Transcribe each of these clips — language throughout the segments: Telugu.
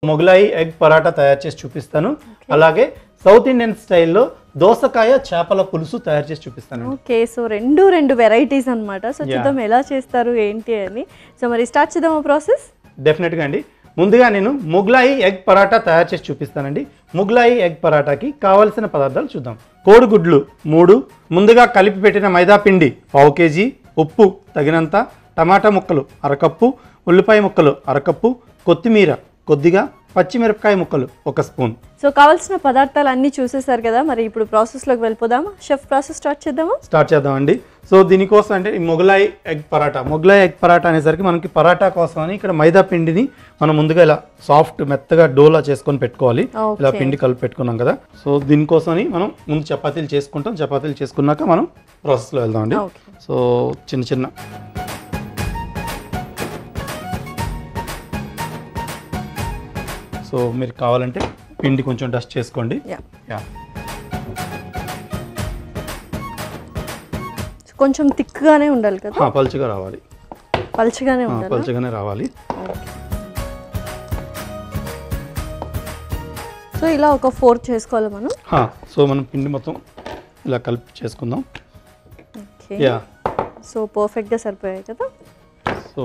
మొగలాయి ఎగ్ పరాటా తయారు చేసి చూపిస్తాను. అలాగే సౌత్ ఇండియన్ స్టైల్లో దోసకాయ చేపల పులుసు తయారు చేసి చూపిస్తాను. ఓకే, సో రెండు వెరైటీస్ అన్నమాట. సో చూద్దాం ఎలా చేస్తారు ఏంటి అని. సో మరి స్టార్ట్ చేద్దామా ప్రాసెస్? డెఫినెట్గా అండి. ముందుగా నేను మొగలాయి ఎగ్ పరాటా తయారు చేసి చూపిస్తానండి. మొగలాయి ఎగ్ పరాటాకి కావాల్సిన పదార్థాలు చూద్దాం. కోడిగుడ్లు 3, ముందుగా కలిపి పెట్టిన మైదా పిండి 1/2 kg, ఉప్పు తగినంత, టమాటా ముక్కలు 1/2 కప్పు, ఉల్లిపాయ ముక్కలు 1/2 కప్పు, కొత్తిమీర కొద్దిగా, పచ్చిమిరపకాయ ముక్కలు 1 స్పూన్. సో కావాల్సిన పదార్థాలు అన్నీ చూసేసారు కదా, మరి ఇప్పుడు ప్రాసెస్లోకి వెళ్ళిపోదామా? షెఫ్ ప్రాసెస్ స్టార్ట్ చేద్దామండి. సో దీనికోసం అంటే ఈ మొగలాయి ఎగ్ పరాటా అనేసరికి మనకి పరాటా కోసం అని ఇక్కడ మైదా పిండిని మనం ముందుగా ఇలా సాఫ్ట్ మెత్తగా డోలా చేసుకొని పెట్టుకోవాలి. ఇలా పిండి కలిపి పెట్టుకున్నాం కదా, సో దీనికోసమని మనం ముందు చపాతీలు చేసుకుంటాం. చపాతీలు చేసుకున్నాక మనం ప్రాసెస్లో వెళ్దామండి. సో చిన్న సో మీరు కావాలంటే పిండి కొంచెం డస్ట్ చేసుకోండి. కొంచెం థిక్గానే ఉండాలి కదా? పలుచగా రావాలి. పలుచగానే రావాలి. సో ఇలా ఒక 4 చేసుకోవాలి మనం. సో మనం పిండి మొత్తం ఇలా కలిపి చేసుకుందాం. సో పర్ఫెక్ట్గా సరిపోయాయి కదా. So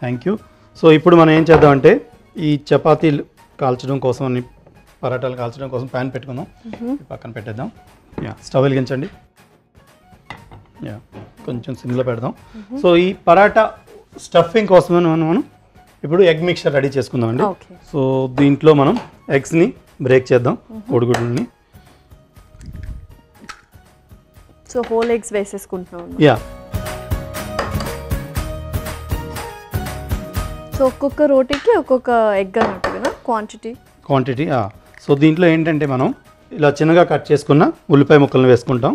thank you. సో ఇప్పుడు మనం ఏం చేద్దామంటే ఈ చపాతీలు కాల్చడం కోసం అని పరాటాలు కాల్చడం కోసం ప్యాన్ పెట్టుకుందాం. పక్కన పెట్టేద్దాం. స్టవ్ వెలిగించండి. కొంచెం సిమ్లో పెడదాం. సో ఈ పరాటా స్టఫింగ్ కోసమని మనం ఇప్పుడు ఎగ్ మిక్చర్ రెడీ చేసుకుందాం అండి. సో దీంట్లో మనం ఎగ్స్ని బ్రేక్ చేద్దాం, కోడిగుడ్లని. సో హోల్ ఎగ్స్ వేసేసుకుంటున్నాం. సో ఒక్కొక్క రోటీకి ఒక్కొక్క ఎగ్ అన్నట్టు కదా క్వాంటిటీ. సో దీంట్లో ఏంటంటే మనం ఇలా చిన్నగా కట్ చేసుకున్న ఉల్లిపాయ ముక్కలను వేసుకుంటాం.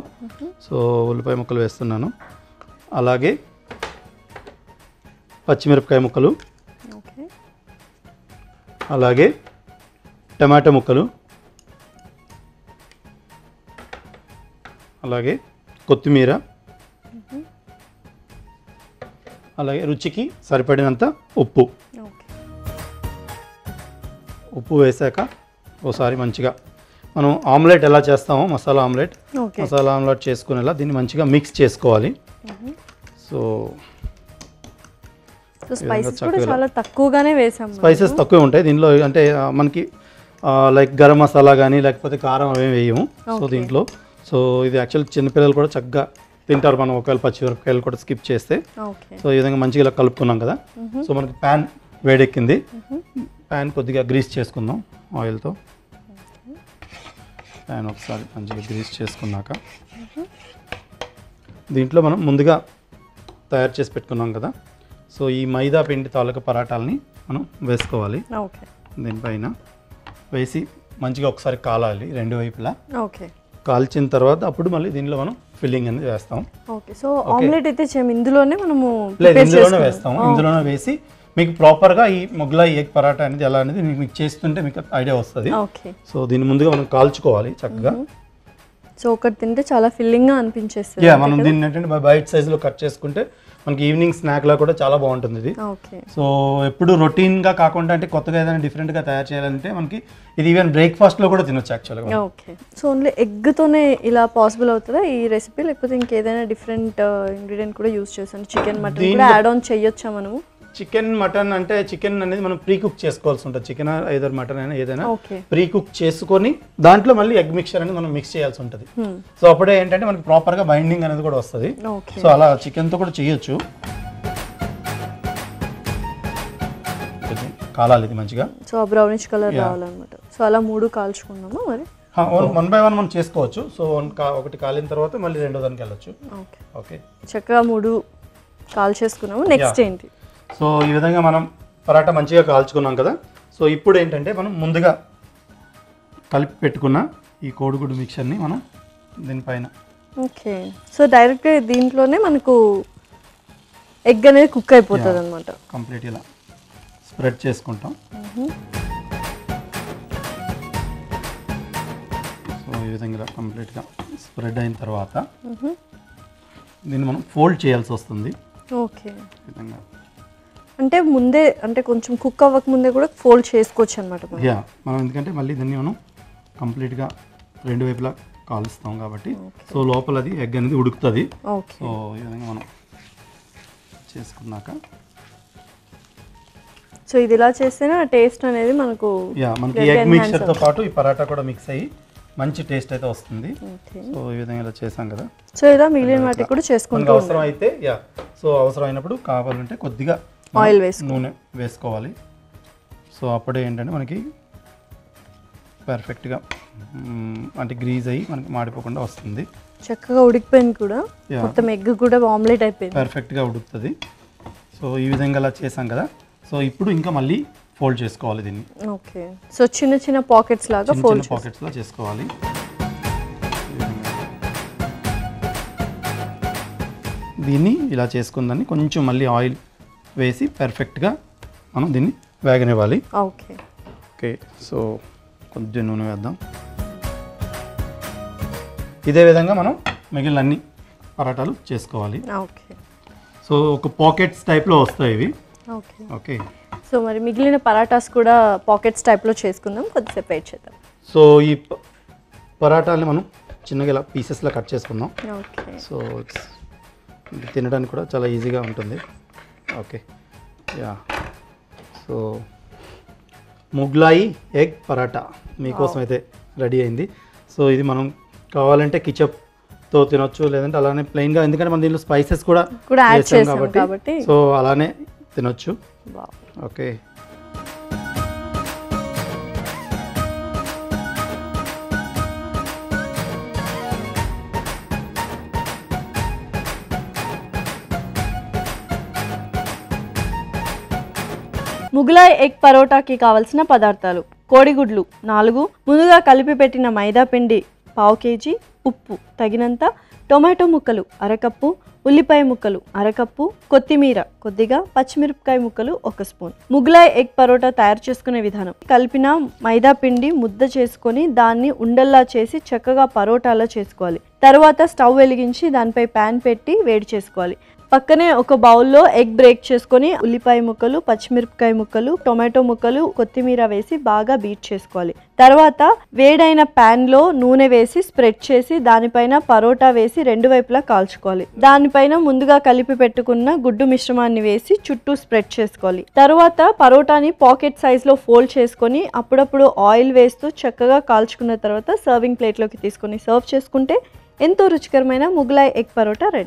సో ఉల్లిపాయ ముక్కలు వేస్తున్నాను. అలాగే పచ్చిమిరపకాయ ముక్కలు, అలాగే టమాటా ముక్కలు, అలాగే కొత్తిమీర, అలాగే రుచికి సరిపడినంత ఉప్పు వేసాక ఒకసారి మంచిగా మనం ఆమ్లెట్ ఎలా చేస్తామో మసాలా ఆమ్లెట్ చేసుకునేలా దీన్ని మంచిగా మిక్స్ చేసుకోవాలి. సో స్పైసెస్ తక్కువే ఉంటాయి దీనిలో. అంటే మనకి లైక్ గరం మసాలా కానీ లేకపోతే కారం అవేమి వేయము. సో దీంట్లో సో ఇది యాక్చువల్ చిన్నపిల్లలు కూడా చక్కగా తింటారు. మనం ఒకవేళ పచ్చిమిరపకాయలు కూడా స్కిప్ చేస్తే. సో ఈ విధంగా మంచిగా ఇలా కలుపుకున్నాం కదా. సో మనకి ప్యాన్ వేడెక్కింది. ప్యాన్ కొద్దిగా గ్రీస్ చేసుకుందాం ఆయిల్తో. ప్యాన్ ఒకసారి మంచిగా గ్రీస్ చేసుకున్నాక దీంట్లో మనం ముందుగా తయారు చేసి పెట్టుకున్నాం కదా, సో ఈ మైదా పిండి తాలూకా పరాటాలని మనం వేసుకోవాలి. దీనిపైన వేసి మంచిగా ఒకసారి కాలాలి 2 వైపులా. కాల్చిన తర్వాత అప్పుడు మళ్ళీ దీనిలో మనం ఫిల్లింగ్ అనేది వేస్తాం. సో ఆమ్లెట్ అయితే ఇందులోనే వేస్తాం. ఇందులోనే వేసి మీకు ప్రాపర్గా ఈ మొగలాయి ఎగ్ పరాటా అనేది ఎలా అనేది మీకు చేస్తుంటే మీకు ఐడియా వస్తుంది. సో దీన్ని ముందుగా మనం కాల్చుకోవాలి చక్కగా. సో ఒకటి తింటే చాలా ఫిల్లింగ్గా అనిపించేస్తుంది. మనం దీన్ని ఏంటంటే బైట్ సైజులో కట్ చేసుకుంటే మనకి ఈవినింగ్ స్నాక్లా కూడా చాలా బాగుంటుంది ఇది. సో ఎప్పుడు రొటీన్గా కాకుండా అంటే కొత్తగా ఏదైనా డిఫరెంట్గా తయారు చేయాలంటే మనకి ఇది ఈవెన్ బ్రేక్ఫాస్ట్లో కూడా తినొచ్చు యాక్చువల్గా. సో ఓన్లీ ఎగ్తోనే ఇలా పాసిబుల్ అవుతుందా ఈ రెసిపీ, లేకపోతే ఇంకేదైనా డిఫరెంట్ ఇంగ్రీడియంట్ కూడా యూస్ చేస్తాను? చికెన్ మటన్ కూడా యాడ్ ఆన్ చేయొచ్చా మనము? చికెన్ మటన్ అంటే చికెన్ అనేది మనం ప్రీ కుక్ చేసుకోవాల్సి ఉంటుంది. చికెన్ ఐదర్ మటన్ అయినా ఏదైనా ప్రీ కుక్ చేసుకొని దాంట్లో మళ్ళీ ఎగ్ మిక్చర్ అనేది మనం మిక్స్ చేయాల్సి ఉంటుంది. సో అప్పుడే ఏంటంటే మనకి ప్రాపర్గా బైండింగ్ అనేది కూడా వస్తుంది. సో అలా చికెన్తో కూడా చేయొచ్చు. కాలాలి ఇది మంచిగా. సో బ్రౌనిష్ కలర్ రావాలన్నమాట. సో అలా 3 కాల్చుకున్నాము. మరి 1 by 1 మనం చేసుకోవచ్చు. సో ఒకటి కాలిన తర్వాత మళ్ళీ రెండో దానికి వెళ్ళొచ్చు. ఓకే, చక్కగా 3 కాల్ చేసుకున్నాము. నెక్స్ట్ ఏంటి? సో ఈ విధంగా మనం పరాటా మంచిగా కాల్చుకున్నాం కదా. సో ఇప్పుడు ఏంటంటే మనం ముందుగా కలిపి పెట్టుకున్న ఈ కోడిగుడ్డు మిక్చర్ని మనం దీనిపైన సో డైరెక్ట్గా దీంట్లోనే మనకు ఎగ్ అనేది కుక్ అయిపోతుంది అనమాట. కంప్లీట్ ఇలా స్ప్రెడ్ చేసుకుంటాం. సో ఈ విధంగా కంప్లీట్గా స్ప్రెడ్ అయిన తర్వాత దీన్ని మనం ఫోల్డ్ చేయాల్సి వస్తుంది. ఓకే, విధంగా అంటే ముందే అంటే కొంచెం కుక్ అవ్వక ముందే కూడా ఫోల్డ్ చేసుకోవచ్చు అనమాట. యా, మనం ఎందుకంటే మళ్ళీ దీన్ని మనం కంప్లీట్గా 2 వైపులా కాలుస్తాం కాబట్టి సో లోపల అది ఎగ్ అనేది ఉడుకుతుంది. సో ఈ విధంగా మనం చేసుకున్నాక సో ఇది ఇలా చేస్తేనే ఆ టేస్ట్ అనేది మనకు మనకి ఎగ్ మిక్చర్తో పాటు ఈ పరాటా కూడా మిక్స్ అయ్యి మంచి టేస్ట్ అయితే వస్తుంది. సో ఈ విధంగా ఇలా చేసాం కదా. సో ఇలా మిగిలిన వాటికి కూడా చేసుకుంటూ అవసరం అయితే సో అవసరం అయినప్పుడు కావాలంటే కొద్దిగా ఆయిల్ నూనె వేసుకోవాలి. సో అప్పుడే ఏంటంటే మనకి పర్ఫెక్ట్గా అంటే గ్రీజ్ అయ్యి మనకి మాడిపోకుండా వస్తుంది. చక్కగా ఉడికిపోయింది కూడా, మొత్తం ఎగ్ కూడా ఆమ్లెట్ అయిపోయింది, పర్ఫెక్ట్గా ఉడుకుతుంది. సో ఈ విధంగా అలా చేసాం కదా. సో ఇప్పుడు ఇంకా మళ్ళీ ఫోల్డ్ చేసుకోవాలి దీన్ని. ఓకే, సో చిన్న చిన్న పాకెట్స్ లాగా ఫోల్డ్ పాకెట్స్లా చేసుకోవాలి. దీన్ని ఇలా చేసుకుందాన్ని కొంచెం మళ్ళీ ఆయిల్ వేసి పర్ఫెక్ట్గా మనం దీన్ని వేగనివ్వాలి. ఓకే ఓకే, సో కొంచెం నూనె వేద్దాం. ఇదే విధంగా మనం మిగిలిన అన్ని పరాటాలు చేసుకోవాలి. ఓకే, సో ఒక పాకెట్స్ టైప్లో వస్తాయి ఇవి. ఓకే ఓకే, సో మరి మిగిలిన పరాటాస్ కూడా పాకెట్స్ టైప్లో చేసుకుందాం, కొద్దిసేపు వెయిట్ చేద్దాం. సో ఈ పరాటాలని మనం చిన్నగా ఇలా పీసెస్లో కట్ చేసుకుందాం. ఓకే, సో తినడానికి కూడా చాలా ఈజీగా ఉంటుంది. Okay, ya, so Mughlai egg paratha మీకోసం అయితే రెడీ అయింది. సో ఇది మనం కావాలంటే కిచప్తో తినొచ్చు, లేదంటే అలానే ప్లెయిన్గా, ఎందుకంటే మనం దీనిలో స్పైసెస్ కూడా యాడ్ చేసాం చేసాం కాబట్టి సో అలానే తినొచ్చు. ఓకే, ముగలాయ్ ఎగ్ పరోటాకి కావలసిన పదార్థాలు: కోడిగుడ్లు 4, ముందుగా కలిపి పెట్టిన మైదా పిండి 1/2 kg, ఉప్పు తగినంత, టొమాటో ముక్కలు 1/2 కప్పు, ఉల్లిపాయ ముక్కలు 1/2 కప్పు, కొత్తిమీర కొద్దిగా, పచ్చిమిరపకాయ ముక్కలు 1 స్పూన్. ముగలాయ్ ఎగ్ పరోటా తయారు చేసుకునే విధానం: కలిపిన మైదా పిండి ముద్ద చేసుకొని దాన్ని ఉండల్లా చేసి చక్కగా పరోటాలా చేసుకోవాలి. తర్వాత స్టవ్ వెలిగించి దానిపై ప్యాన్ పెట్టి వేడి చేసుకోవాలి. పక్కనే ఒక బౌల్లో ఎగ్ బ్రేక్ చేసుకొని ఉల్లిపాయ ముక్కలు, పచ్చిమిరపకాయ ముక్కలు, టొమాటో ముక్కలు, కొత్తిమీర వేసి బాగా బీట్ చేసుకోవాలి. తర్వాత వేడైన ప్యాన్లో నూనె వేసి స్ప్రెడ్ చేసి దానిపైన పరోటా వేసి 2 వైపులా కాల్చుకోవాలి. దానిపైన ముందుగా కలిపి పెట్టుకున్న గుడ్డు మిశ్రమాన్ని వేసి చుట్టూ స్ప్రెడ్ చేసుకోవాలి. తర్వాత పరోటాని పాకెట్ సైజ్లో ఫోల్డ్ చేసుకొని అప్పుడప్పుడు ఆయిల్ వేస్తూ చక్కగా కాల్చుకున్న తర్వాత సర్వింగ్ ప్లేట్లోకి తీసుకొని సర్వ్ చేసుకుంటే ఎంతో రుచికరమైన ముగలాయ్ ఎగ్ పరోటా రెడీ.